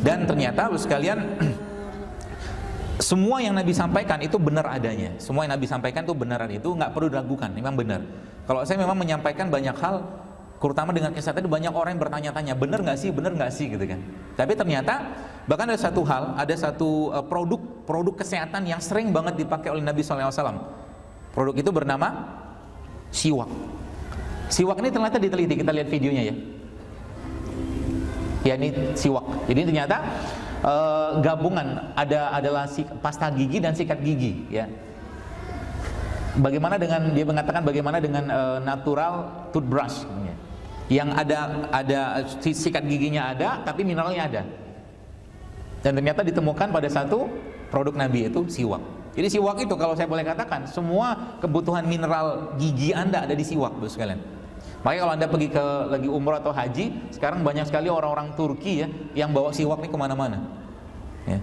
Dan ternyata sekalian semua yang Nabi sampaikan itu benar adanya. Semua yang Nabi sampaikan itu benar adanya. Itu nggak perlu diragukan, memang benar. Kalau saya memang menyampaikan banyak hal, terutama dengan kesehatan itu banyak orang yang bertanya-tanya, benar nggak sih gitu kan. Tapi ternyata bahkan ada satu hal, ada satu produk kesehatan yang sering banget dipakai oleh Nabi SAW. Produk itu bernama siwak. Siwak ini ternyata diteliti, kita lihat videonya ya. Ya ini siwak. Jadi ternyata gabungan adalah pasta gigi dan sikat gigi ya. Bagaimana dengan dia mengatakan bagaimana dengan natural toothbrush ya. Yang ada sikat giginya ada tapi mineralnya ada. Dan ternyata ditemukan pada satu produk Nabi itu siwak. Jadi siwak itu kalau saya boleh katakan semua kebutuhan mineral gigi Anda ada di siwak Bapak sekalian. Makanya kalau Anda pergi ke lagi umroh atau haji, sekarang banyak sekali orang-orang Turki ya yang bawa siwak ini kemana-mana. Ya.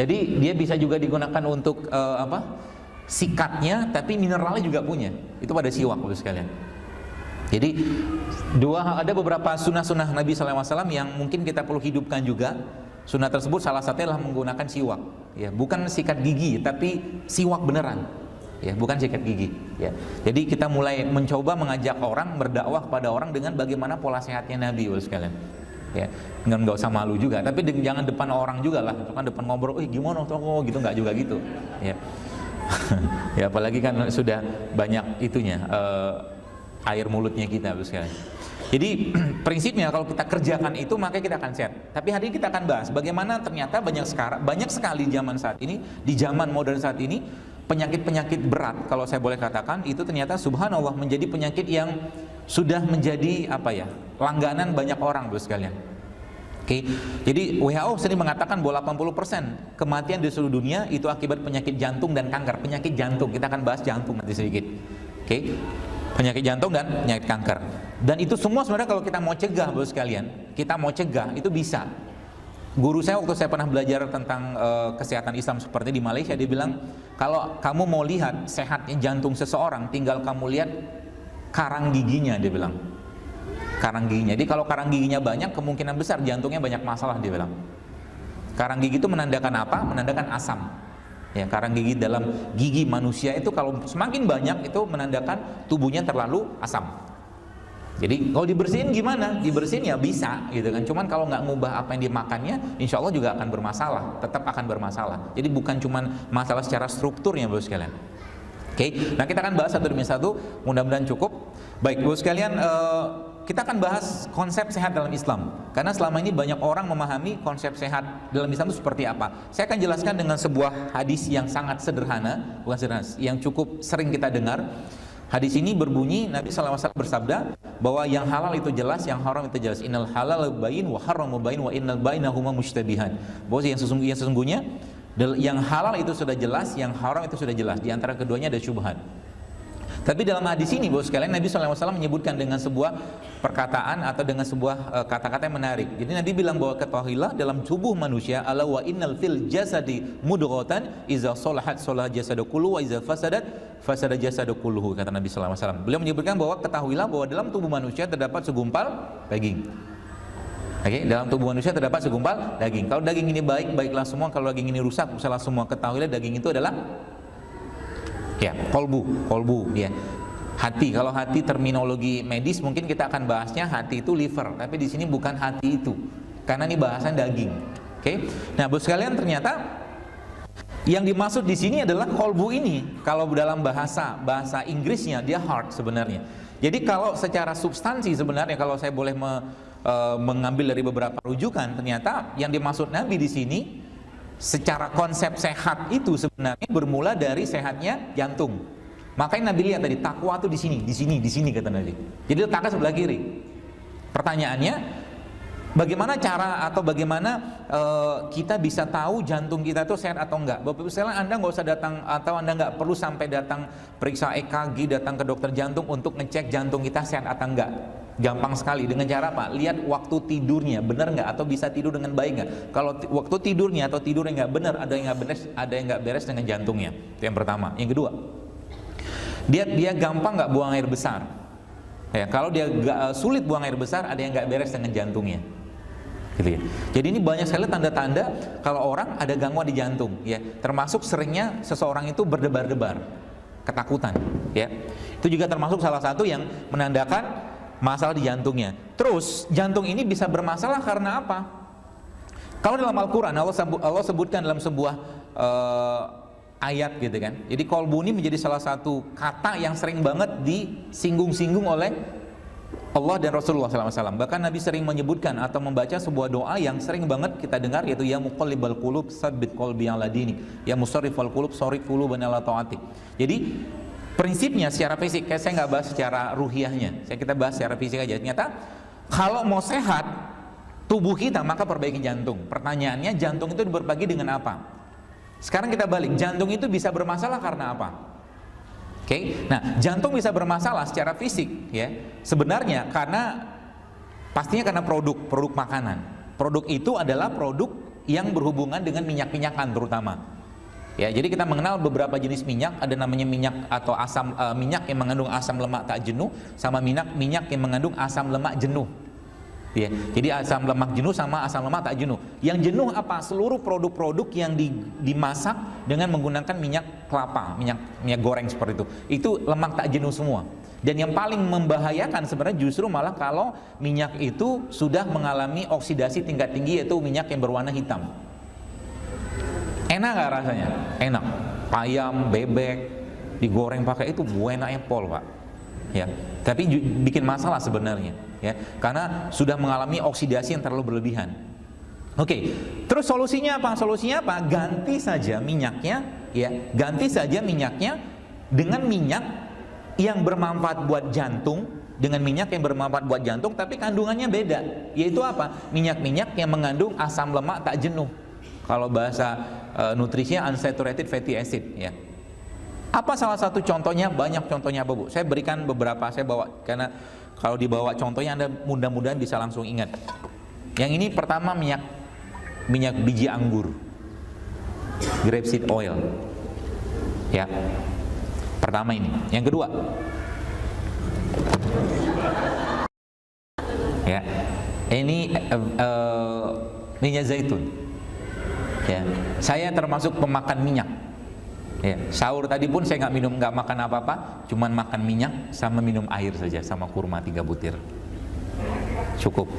Jadi dia bisa juga digunakan untuk sikatnya, tapi mineralnya juga punya. Itu pada siwak Bapak sekalian. Jadi ada beberapa sunnah-sunnah Nabi SAW yang mungkin kita perlu hidupkan juga. Sunnah tersebut salah satunya adalah menggunakan siwak. Ya, bukan sikat gigi, tapi siwak beneran. Ya, bukan sikat gigi ya. Jadi kita mulai mencoba mengajak orang, berdakwah kepada orang dengan bagaimana pola sehatnya Nabi sekalian ya. Nggak usah malu juga, tapi jangan depan orang juga lah, kan depan ngobrol, gimana toko gitu, nggak juga gitu ya. Ya apalagi kan sudah banyak itunya air mulutnya kita sekalian. Jadi prinsipnya kalau kita kerjakan itu maka kita akan sehat. Tapi hari ini kita akan bahas bagaimana ternyata banyak sekali zaman saat ini, di zaman modern saat ini, penyakit-penyakit berat kalau saya boleh katakan itu ternyata subhanallah menjadi penyakit yang sudah menjadi langganan banyak orang Bapak sekalian. Oke. Jadi WHO sendiri mengatakan bahwa 80% kematian di seluruh dunia itu akibat penyakit jantung dan kanker. Penyakit jantung, kita akan bahas jantung nanti sedikit. Oke. Penyakit jantung dan penyakit kanker. Dan itu semua sebenarnya kalau kita mau cegah Bapak sekalian, kita mau cegah itu bisa. Guru saya waktu saya pernah belajar tentang kesehatan Islam seperti di Malaysia, dia bilang kalau kamu mau lihat sehatnya jantung seseorang, tinggal kamu lihat karang giginya, dia bilang. Karang giginya. Jadi kalau karang giginya banyak, kemungkinan besar jantungnya banyak masalah, dia bilang. Karang gigi itu menandakan apa? Menandakan asam. Ya, karang gigi dalam gigi manusia itu kalau semakin banyak itu menandakan tubuhnya terlalu asam. Jadi kalau dibersihin gimana? Dibersihin ya bisa gitu kan. Cuman kalau nggak ngubah apa yang dimakannya, insya Allah juga akan bermasalah. Tetap akan bermasalah. Jadi bukan cuman masalah secara strukturnya Bapak sekalian. Oke. Nah kita akan bahas satu demi satu. Mudah-mudahan cukup. Baik Bapak sekalian, kita akan bahas konsep sehat dalam Islam. Karena selama ini banyak orang memahami konsep sehat dalam Islam itu seperti apa. Saya akan jelaskan dengan sebuah hadis yang sangat sederhana, bukan sederhana, yang cukup sering kita dengar. Hadis ini berbunyi Nabi SAW bersabda bahwa yang halal itu jelas, yang haram itu jelas. Innal halal bayin wa haramu bayin wa innal bainahuma mushtabihan. Bahwa yang sesungguhnya yang halal itu sudah jelas, yang haram itu sudah jelas. Di antara keduanya ada syubhat. Tapi dalam hadis ini Bapak sekalian Nabi SAW menyebutkan dengan sebuah perkataan atau dengan sebuah kata-kata yang menarik. Jadi Nabi bilang bahwa ketahuilah dalam tubuh manusia ala wa innal fil jasadi mudghatan iza salahat salah jasadu kullu wa iza fasadat fasada jasadu kulluhu, kata Nabi SAW. Beliau menyebutkan bahwa ketahuilah bahwa dalam tubuh manusia terdapat segumpal daging. Oke, dalam tubuh manusia terdapat segumpal daging. Kalau daging ini baik, baiklah semua. Kalau daging ini rusak, rusaklah semua. Ketahuilah daging itu adalah kolbu ya. Hati, kalau hati terminologi medis mungkin kita akan bahasnya hati itu liver, tapi di sini bukan hati itu. Karena ini bahasan daging. Oke. Nah, Bapak sekalian ternyata yang dimaksud di sini adalah kolbu ini. Kalau dalam bahasa Inggrisnya dia heart sebenarnya. Jadi kalau secara substansi sebenarnya kalau saya boleh mengambil dari beberapa rujukan, ternyata yang dimaksud Nabi di sini secara konsep sehat itu sebenarnya bermula dari sehatnya jantung. Makanya Nabi lihat tadi takwa itu di sini kata Nabi. Jadi letaknya sebelah kiri. Pertanyaannya, bagaimana cara atau bagaimana kita bisa tahu jantung kita itu sehat atau enggak? Bapak Ibu sekalian, Anda nggak usah datang atau Anda nggak perlu sampai datang periksa EKG, datang ke dokter jantung untuk ngecek jantung kita sehat atau enggak. Gampang sekali, dengan cara apa? Lihat waktu tidurnya benar nggak atau bisa tidur dengan baik nggak. Kalau waktu tidurnya atau tidurnya nggak benar, ada yang nggak beres dengan jantungnya. Itu yang pertama. Yang kedua, dia gampang nggak buang air besar. Ya, kalau dia sulit buang air besar, ada yang nggak beres dengan jantungnya. gitu ya. Jadi ini banyak sekali tanda-tanda kalau orang ada gangguan di jantung, ya. Termasuk seringnya seseorang itu berdebar-debar, ketakutan, ya. Itu juga termasuk salah satu yang menandakan masalah di jantungnya. Terus jantung ini bisa bermasalah karena apa? Kalau dalam Al-Quran Allah sebutkan dalam sebuah ayat gitu kan. Jadi kolbu ini menjadi salah satu kata yang sering banget disinggung-singgung oleh Allah dan Rasulullah SAW. Bahkan Nabi sering menyebutkan atau membaca sebuah doa yang sering banget kita dengar, yaitu ya muqallibal qulub tsabbit qalbi ala dinik, ya musarrifal qulub sarrif qulubana ala taatik. Jadi prinsipnya secara fisik, kayak saya nggak bahas secara ruhiyahnya, kita bahas secara fisik aja. Ternyata kalau mau sehat tubuh kita, maka perbaiki jantung. Pertanyaannya, jantung itu berbagi dengan apa? Sekarang kita balik, jantung itu bisa bermasalah karena apa? Oke, nah jantung bisa bermasalah secara fisik, ya. Sebenarnya pastinya karena produk makanan. Produk itu adalah produk yang berhubungan dengan minyak-minyakan terutama. Ya, jadi kita mengenal beberapa jenis minyak, ada namanya minyak atau asam minyak yang mengandung asam lemak tak jenuh, sama minyak yang mengandung asam lemak jenuh. Ya, jadi asam lemak jenuh sama asam lemak tak jenuh. Yang jenuh apa? Seluruh produk-produk yang dimasak dengan menggunakan minyak kelapa, minyak goreng seperti itu. Itu lemak tak jenuh semua. Dan yang paling membahayakan sebenarnya justru malah kalau minyak itu sudah mengalami oksidasi tingkat tinggi, yaitu minyak yang berwarna hitam. Enak nggak rasanya? Enak. Ayam, bebek digoreng pakai itu enaknya pol, Pak. Ya, tapi bikin masalah sebenarnya, ya, karena sudah mengalami oksidasi yang terlalu berlebihan. Oke, terus solusinya apa? Solusinya apa? Ganti saja minyaknya, ya, ganti saja minyaknya dengan minyak yang bermanfaat buat jantung, dengan minyak yang bermanfaat buat jantung, tapi kandungannya beda. Yaitu apa? Minyak-minyak yang mengandung asam lemak tak jenuh. Kalau bahasa nutrisinya unsaturated fatty acid, ya. Apa salah satu contohnya? Banyak contohnya apa, Bu? Saya berikan beberapa, saya bawa, karena kalau dibawa contohnya Anda mudah-mudahan bisa langsung ingat. Yang ini pertama minyak biji anggur, grapeseed oil, ya. Pertama ini. Yang kedua, ya, ini minyak zaitun. Ya, saya termasuk pemakan minyak. Ya, sahur tadi pun saya nggak makan apa-apa, cuman makan minyak sama minum air saja, sama kurma 3 butir, cukup.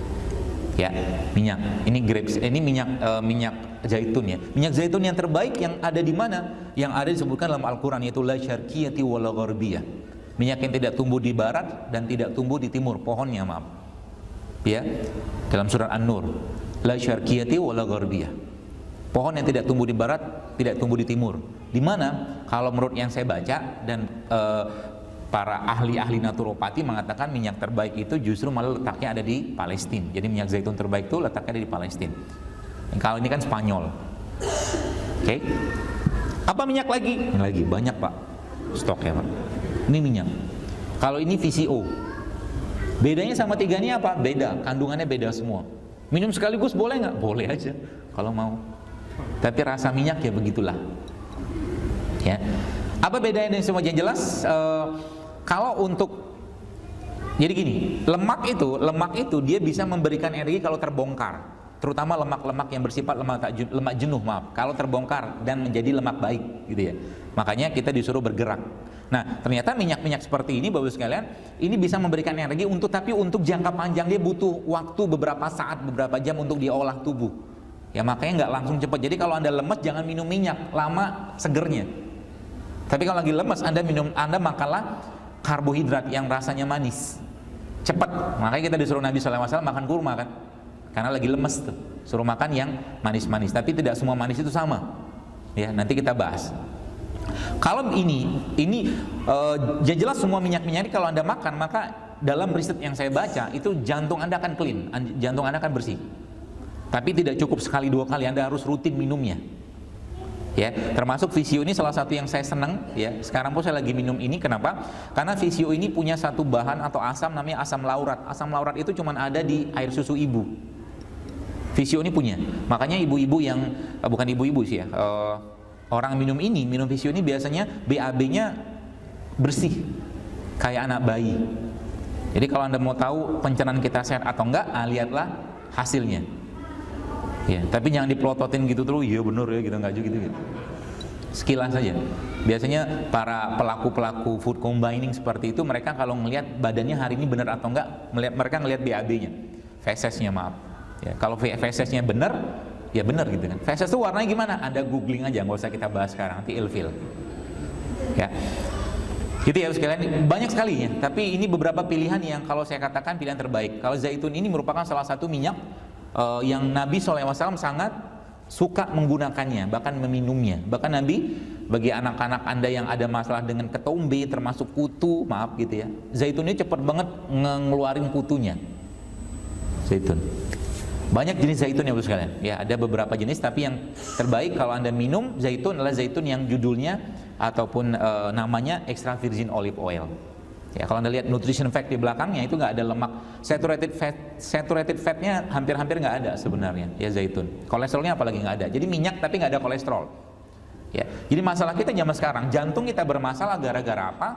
Ya, minyak. Ini grapes, ini minyak zaitun, ya. Minyak zaitun yang terbaik yang ada di mana? Yang ada disebutkan dalam Al-Quran, yaitu la syarqiyati wala gharbiyah. Minyak yang tidak tumbuh di barat dan tidak tumbuh di timur, pohonnya, maaf. Ya, dalam surat An-Nur, la syarqiyati wala gharbiyah. Pohon yang tidak tumbuh di barat, tidak tumbuh di timur. Di mana? Kalau menurut yang saya baca dan para ahli-ahli naturopati mengatakan minyak terbaik itu justru malah letaknya ada di Palestina. Jadi minyak zaitun terbaik itu letaknya ada di Palestina. Kalau ini kan Spanyol. Oke. Apa minyak lagi? Ini lagi banyak, Pak. Stoknya, Pak. Ini minyak. Kalau ini VCO. Bedanya sama 3 ini apa? Beda. Kandungannya beda semua. Minum sekaligus boleh nggak? Boleh aja kalau mau. Tapi rasa minyak ya begitulah. Ya. Apa bedanya dengan semua? Yang jelas kalau untuk, jadi gini, lemak itu dia bisa memberikan energi kalau terbongkar, terutama lemak-lemak yang bersifat lemak jenuh, maaf, kalau terbongkar dan menjadi lemak baik, gitu ya. Makanya kita disuruh bergerak. Nah, ternyata minyak-minyak seperti ini, Bapak sekalian, ini bisa memberikan energi tapi untuk jangka panjang. Dia butuh waktu beberapa saat, beberapa jam untuk diolah tubuh. Ya, makanya nggak langsung cepat. Jadi kalau Anda lemes jangan minum minyak, lama segernya. Tapi kalau lagi lemes Anda makanlah karbohidrat yang rasanya manis, cepat. Makanya kita disuruh Nabi SAW makan kurma kan, karena lagi lemes tuh, suruh makan yang manis-manis. Tapi tidak semua manis itu sama. Ya, nanti kita bahas. Kalau ini jelas semua minyak-minyak ini kalau Anda makan, maka dalam riset yang saya baca itu jantung Anda akan clean, jantung Anda akan bersih. Tapi tidak cukup sekali 2 kali, Anda harus rutin minumnya. Ya, termasuk VCO ini salah satu yang saya senang, ya. Sekarang pun saya lagi minum ini, kenapa? Karena VCO ini punya satu bahan atau asam namanya asam laurat. Asam laurat itu cuma ada di air susu ibu. VCO ini punya. Makanya ibu-ibu yang bukan ibu-ibu sih ya. Orang minum VCO ini biasanya BAB-nya bersih, kayak anak bayi. Jadi kalau Anda mau tahu pencernaan kita sehat atau enggak, lihatlah hasilnya. Ya, tapi jangan dipelototin gitu terus, iya bener ya gitu, nggak juga gitu. Sekilas saja. Biasanya para pelaku-pelaku food combining seperti itu, mereka kalau ngelihat badannya hari ini benar atau enggak, mereka ngelihat BAB-nya, fesesnya maaf. Ya, kalau fesesnya benar, ya benar gitu kan. Feses itu warnanya gimana? Anda googling aja, nggak usah kita bahas sekarang, nanti ilfil. Ya, gitu ya sekalian, banyak sekali ya. Tapi ini beberapa pilihan yang kalau saya katakan pilihan terbaik. Kalau zaitun ini merupakan salah satu minyak yang Nabi SAW sangat suka menggunakannya, bahkan meminumnya. Bahkan Nabi bagi anak-anak Anda yang ada masalah dengan ketombe, termasuk kutu, maaf gitu ya, zaitun ini cepat banget ngeluarin kutunya. Zaitun. Banyak jenis zaitun ya Bapak sekalian. Ya, ada beberapa jenis, tapi yang terbaik kalau Anda minum zaitun adalah zaitun yang judulnya ataupun namanya extra virgin olive oil. Ya, kalau Anda lihat nutrition fact di belakangnya itu nggak ada lemak, saturated fatnya hampir-hampir nggak ada sebenarnya ya zaitun. Kolesterolnya apalagi nggak ada. Jadi minyak tapi nggak ada kolesterol. Ya, jadi masalah kita zaman sekarang, jantung kita bermasalah gara-gara apa?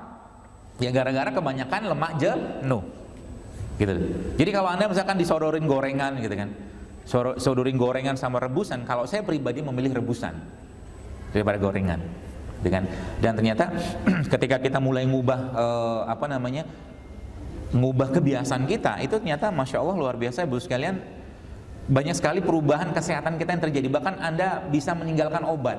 Ya gara-gara kebanyakan lemak jenuh. Gitu. Jadi kalau Anda misalkan disodorin gorengan gitu kan, sodorin gorengan sama rebusan, kalau saya pribadi memilih rebusan daripada gorengan. Dan ternyata ketika kita mulai ngubah kebiasaan kita, itu ternyata Masya Allah luar biasa Ibu sekalian, banyak sekali perubahan kesehatan kita yang terjadi. Bahkan Anda bisa meninggalkan obat.